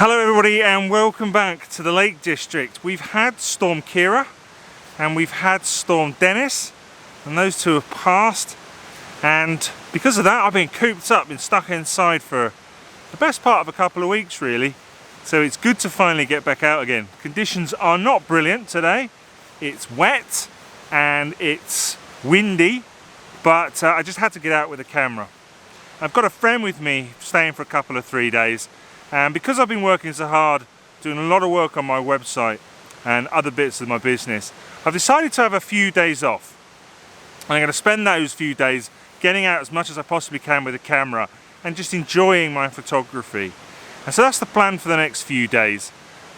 Hello everybody and welcome back to the Lake District. We've had Storm Kira and we've had Storm Dennis, and those two have passed, and because of that I've been cooped up, been stuck inside for the best part of a couple of weeks really. So it's good to finally get back out again. Conditions are not brilliant today. It's wet and it's windy, but I just had to get out with a camera. I've got a friend with me staying for a couple of 3 days. And because I've been working so hard, doing a lot of work on my website and other bits of my business, I've decided to have a few days off. I'm going to spend those few days getting out as much as I possibly can with a camera and just enjoying my photography. And so that's the plan for the next few days.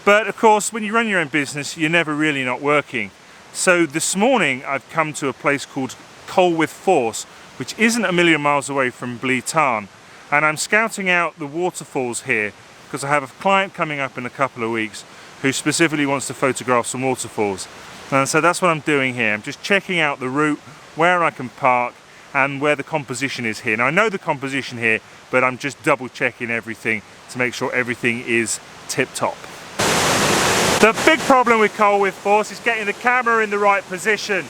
But of course, when you run your own business, you're never really not working. So this morning I've come to a place called Colwith Force, which isn't a million miles away from Bleetarn. And I'm scouting out the waterfalls here because I have a client coming up in a couple of weeks who specifically wants to photograph some waterfalls. And so that's what I'm doing here. I'm just checking out the route, where I can park and where the composition is here. Now I know the composition here, but I'm just double checking everything to make sure everything is tip top. The big problem with Colwith Force is getting the camera in the right position.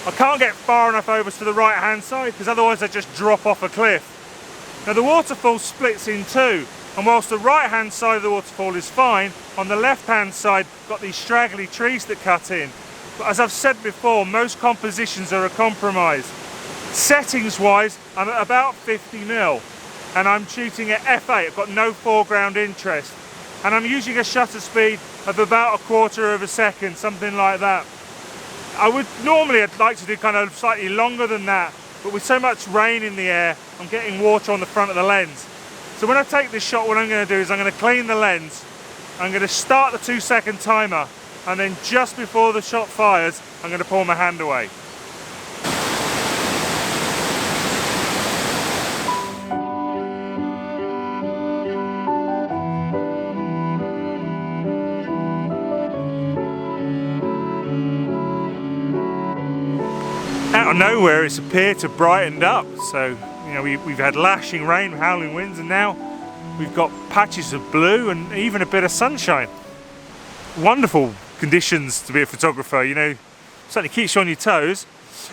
I can't get far enough over to the right hand side because otherwise I just drop off a cliff. Now the waterfall splits in two, and whilst the right hand side of the waterfall is fine, on the left hand side got these straggly trees that cut in. But as I've said before, most compositions are a compromise. Settings wise, I'm at about 50mm and I'm shooting at f8, I've got no foreground interest. And I'm using a shutter speed of about 1/4 of a second, something like that. I'd like to do kind of slightly longer than that, but with so much rain in the air, I'm getting water on the front of the lens. So when I take this shot, what I'm going to do is I'm going to clean the lens, I'm going to start the 2-second timer, and then just before the shot fires, I'm going to pull my hand away. Out of nowhere it's appeared to brightened up, so you know we've had lashing rain, howling winds, and now we've got patches of blue and even a bit of sunshine. Wonderful conditions to be a photographer, you know, certainly keeps you on your toes.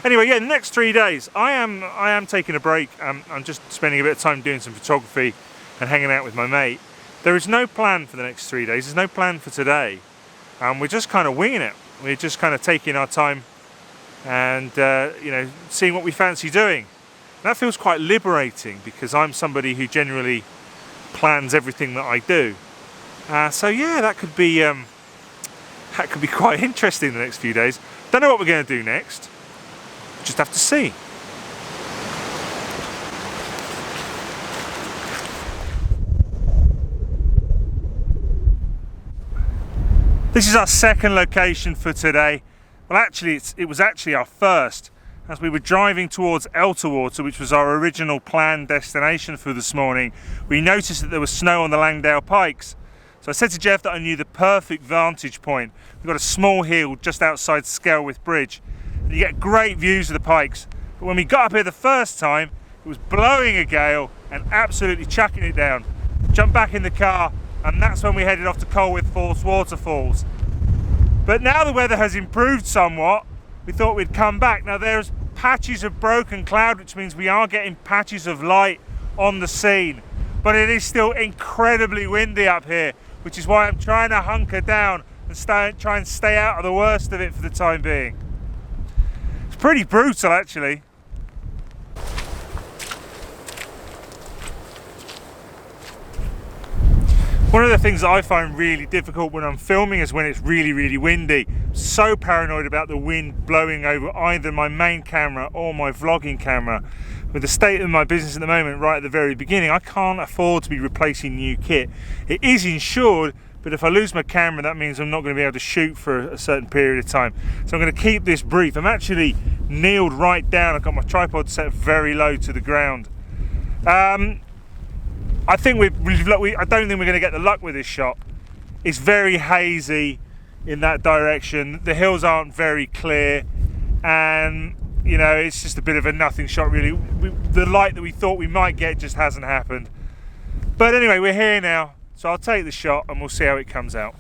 Anyway, yeah, the next 3 days I am taking a break. I'm just spending a bit of time doing some photography and hanging out with my mate. There is no plan for the next 3 days, there's no plan for today. We're just kind of winging it. We're just kind of taking our time and you know, seeing what we fancy doing. And that feels quite liberating because I'm somebody who generally plans everything that I do. So yeah, that could be quite interesting the next few days. Don't know what we're going to do next. Just have to see. This is our second location for today. Well, actually, it was actually our first. As we were driving towards Elterwater, which was our original planned destination for this morning, we noticed that there was snow on the Langdale Pikes. So I said to Jeff that I knew the perfect vantage point. We've got a small hill just outside Skelwith Bridge. And you get great views of the pikes. But when we got up here the first time, it was blowing a gale and absolutely chucking it down. Jumped back in the car, and that's when we headed off to Colwith Force waterfalls. But now the weather has improved somewhat, we thought we'd come back. Now there's patches of broken cloud, which means we are getting patches of light on the scene. But it is still incredibly windy up here, which is why I'm trying to hunker down and try and stay out of the worst of it for the time being. It's pretty brutal actually. One of the things that I find really difficult when I'm filming is when it's really, really windy. I'm so paranoid about the wind blowing over either my main camera or my vlogging camera. With the state of my business at the moment, right at the very beginning, I can't afford to be replacing new kit. It is insured, but if I lose my camera, that means I'm not going to be able to shoot for a certain period of time. So I'm going to keep this brief. I'm actually kneeled right down. I've got my tripod set very low to the ground. I don't think we're going to get the luck with this shot. It's very hazy in that direction. The hills aren't very clear, and you know, it's just a bit of a nothing shot really. The light that we thought we might get just hasn't happened. But anyway, we're here now. So I'll take the shot and we'll see how it comes out.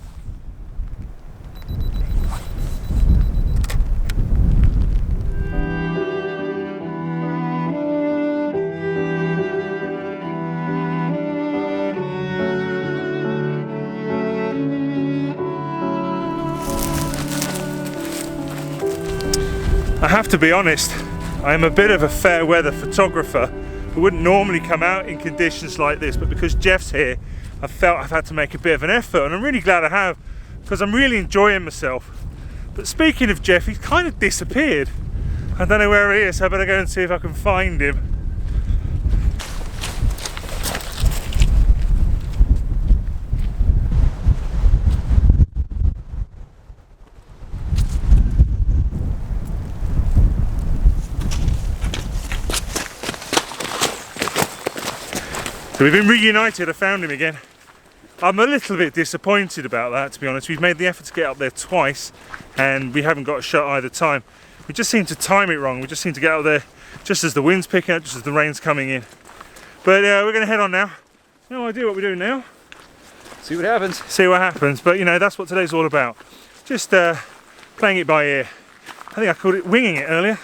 I have to be honest, I am a bit of a fair weather photographer who wouldn't normally come out in conditions like this, but because Jeff's here, I felt I've had to make a bit of an effort, and I'm really glad I have, because I'm really enjoying myself. But speaking of Jeff, he's kind of disappeared. I don't know where he is, so I better go and see if I can find him. So we've been reunited, I found him again. I'm a little bit disappointed about that, to be honest. We've made the effort to get up there twice and we haven't got a shot either time. We just seem to time it wrong. We just seem to get up there just as the wind's picking up, just as the rain's coming in. But we're going to head on now. No idea what we're doing now. See what happens. See what happens. But you know, that's what today's all about. Just playing it by ear. I think I called it winging it earlier.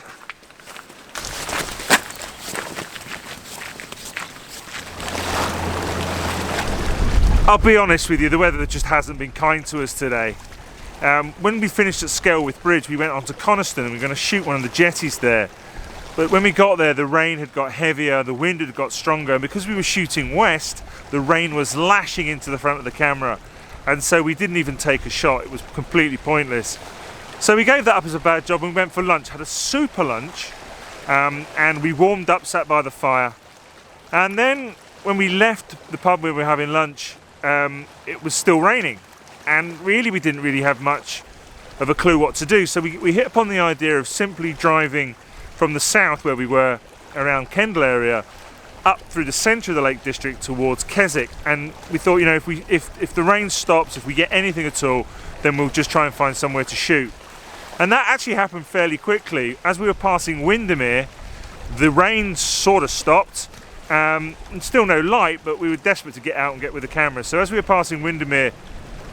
I'll be honest with you, the weather just hasn't been kind to us today. When we finished at Skelwith Bridge, we went on to Coniston and we were going to shoot one of the jetties there. But when we got there, the rain had got heavier, the wind had got stronger, and because we were shooting west, the rain was lashing into the front of the camera. And so we didn't even take a shot, it was completely pointless. So we gave that up as a bad job and we went for lunch, had a super lunch, and we warmed up, sat by the fire. And then when we left the pub where we were having lunch, it was still raining, and really we didn't really have much of a clue what to do. So we hit upon the idea of simply driving from the south where we were around Kendal area up through the centre of the Lake District towards Keswick, and we thought, you know, if the rain stops, if we get anything at all, then we'll just try and find somewhere to shoot. And that actually happened fairly quickly. As we were passing Windermere, the rain sort of stopped. And still no light, but we were desperate to get out and get with the camera. So as we were passing Windermere,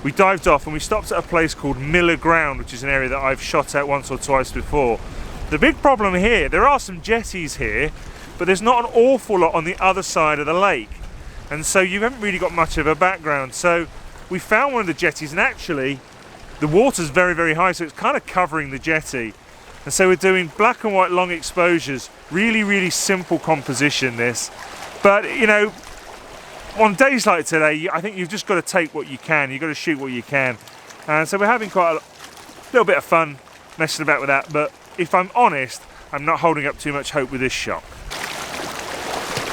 we dived off and we stopped at a place called Millerground, which is an area that I've shot at once or twice before. The big problem here, there are some jetties here, but there's not an awful lot on the other side of the lake. And so you haven't really got much of a background. So we found one of the jetties, and actually the water's very, very high, so it's kind of covering the jetty. And so we're doing black and white long exposures, really, really simple composition this. But you know, on days like today, I think you've just got to take what you can, you've got to shoot what you can. And so we're having quite a little bit of fun messing about with that, but if I'm honest, I'm not holding up too much hope with this shot.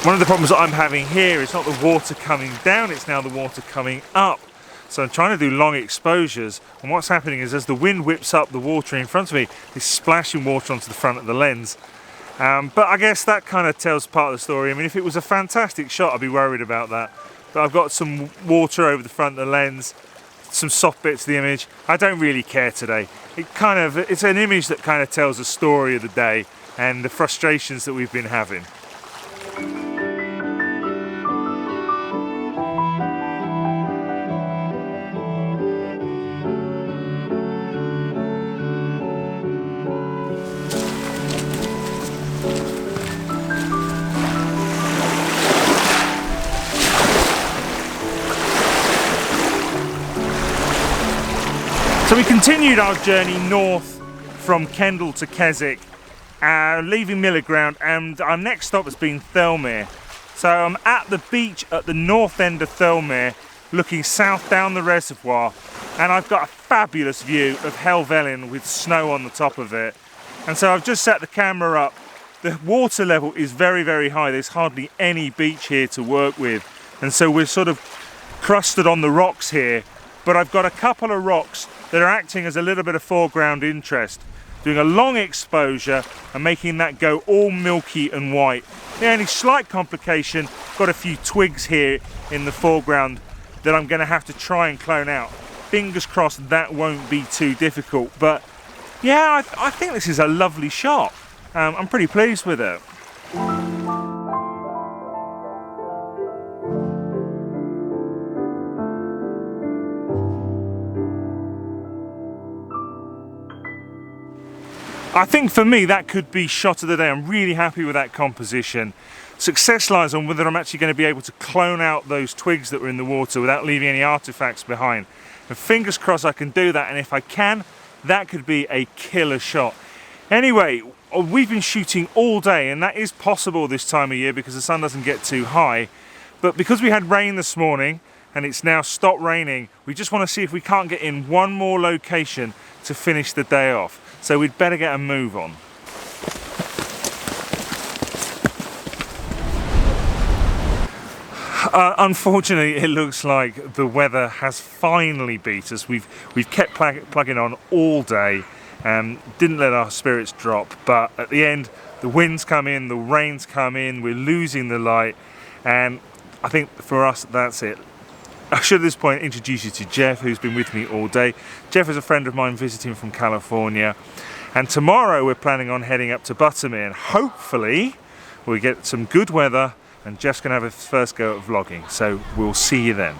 One of the problems that I'm having here is not the water coming down, it's now the water coming up. So I'm trying to do long exposures, and what's happening is as the wind whips up the water in front of me, it's splashing water onto the front of the lens. But I guess that kind of tells part of the story. I mean, if it was a fantastic shot, I'd be worried about that. But I've got some water over the front of the lens, some soft bits of the image. I don't really care today. It's an image that kind of tells the story of the day and the frustrations that we've been having. So we continued our journey north from Kendal to Keswick, leaving Millerground, and our next stop has been Thirlmere. So I'm at the beach at the north end of Thirlmere, looking south down the reservoir, and I've got a fabulous view of Helvellyn with snow on the top of it. And so I've just set the camera up. The water level is very, very high. There's hardly any beach here to work with, and so we're sort of crusted on the rocks here, but I've got a couple of rocks that are acting as a little bit of foreground interest, doing a long exposure and making that go all milky and white. The only slight complication, got a few twigs here in the foreground that I'm going to have to try and clone out. Fingers crossed that won't be too difficult, but yeah, I think this is a lovely shot. I'm pretty pleased with it. I think for me that could be shot of the day. I'm really happy with that composition. Success lies on whether I'm actually going to be able to clone out those twigs that were in the water without leaving any artifacts behind. And fingers crossed I can do that, and if I can, that could be a killer shot. Anyway, we've been shooting all day, and that is possible this time of year because the sun doesn't get too high. But because we had rain this morning and it's now stopped raining, we just want to see if we can't get in one more location to finish the day off. So we'd better get a move on. Unfortunately, it looks like the weather has finally beat us. We've kept plugging on all day and didn't let our spirits drop, but at the end the winds come in, the rains come in, we're losing the light, and I think for us that's it. I should at this point introduce you to Jeff, who's been with me all day. Jeff is a friend of mine visiting from California, and tomorrow we're planning on heading up to Buttermere, and hopefully we'll get some good weather and Jeff's going to have his first go at vlogging, so we'll see you then.